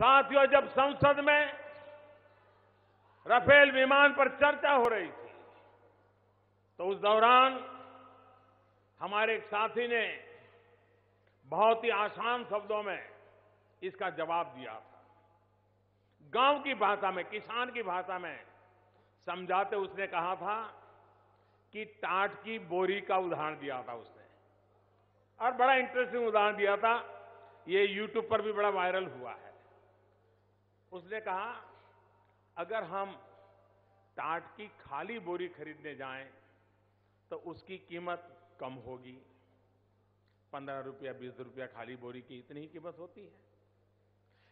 साथियों, जब संसद में राफेल विमान पर चर्चा हो रही थी तो उस दौरान हमारे एक साथी ने बहुत ही आसान शब्दों में इसका जवाब दिया था। गांव की भाषा में, किसान की भाषा में समझाते उसने कहा था कि टाट की बोरी का उदाहरण दिया था उसने, और बड़ा इंटरेस्टिंग उदाहरण दिया था। ये यूट्यूब पर भी बड़ा वायरल हुआ है। उसने कहा, अगर हम टाट की खाली बोरी खरीदने जाएं तो उसकी कीमत कम होगी, 15 रुपया 20 रुपया खाली बोरी की इतनी ही कीमत होती है।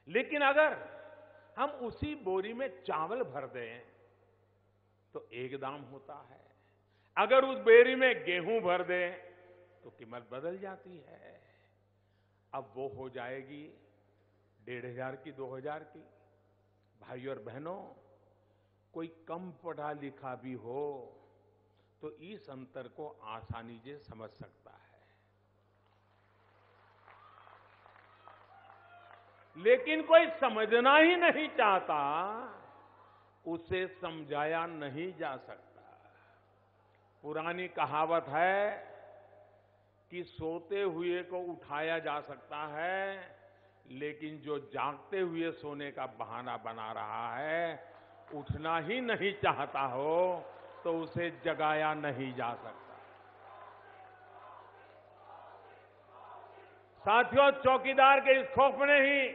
लेकिन अगर हम उसी बोरी में चावल भर दें तो एक दाम होता है। अगर उस बोरी में गेहूं भर दें तो कीमत बदल जाती है। अब वो हो जाएगी 1500 की, 2000 की। भाइयों और बहनों, कोई कम पढ़ा लिखा भी हो तो इस अंतर को आसानी से समझ सकता है। लेकिन कोई समझना ही नहीं चाहता, उसे समझाया नहीं जा सकता। पुरानी कहावत है कि सोते हुए को उठाया जा सकता है, लेकिन जो जागते हुए सोने का बहाना बना रहा है, उठना ही नहीं चाहता हो तो उसे जगाया नहीं जा सकता। साथियों, चौकीदार के इस खौफ ने ही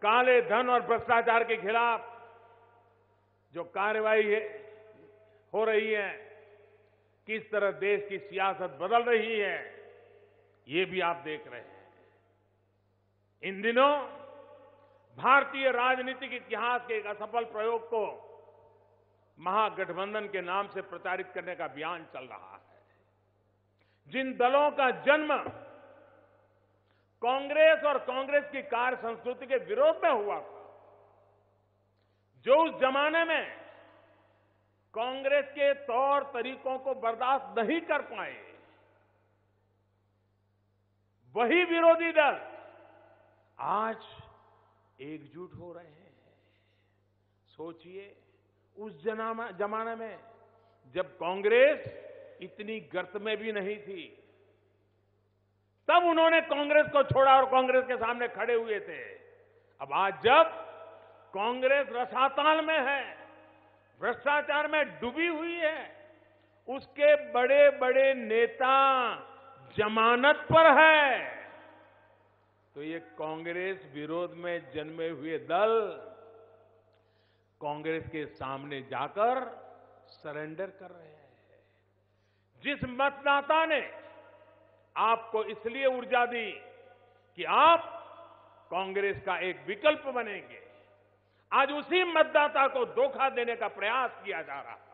काले धन और भ्रष्टाचार के खिलाफ जो कार्रवाई हो रही है, किस तरह देश की सियासत बदल रही है, ये भी आप देख रहे हैं। इन दिनों भारतीय राजनीतिक इतिहास के एक असफल प्रयोग को महागठबंधन के नाम से प्रचारित करने का अभियान चल रहा है। जिन दलों का जन्म कांग्रेस और कांग्रेस की कार्य संस्कृति के विरोध में हुआ था, जो उस जमाने में कांग्रेस के तौर तरीकों को बर्दाश्त नहीं कर पाए, वही विरोधी दल आज एकजुट हो रहे हैं। सोचिए, उस जमाने में जब कांग्रेस इतनी गर्त में भी नहीं थी, तब उन्होंने कांग्रेस को छोड़ा और कांग्रेस के सामने खड़े हुए थे। अब आज जब कांग्रेस रसातल में है, भ्रष्टाचार में डूबी हुई है, उसके बड़े बड़े नेता जमानत पर है, तो ये कांग्रेस विरोध में जन्मे हुए दल कांग्रेस के सामने जाकर सरेंडर कर रहे हैं। जिस मतदाता ने आपको इसलिए ऊर्जा दी कि आप कांग्रेस का एक विकल्प बनेंगे, आज उसी मतदाता को धोखा देने का प्रयास किया जा रहा है।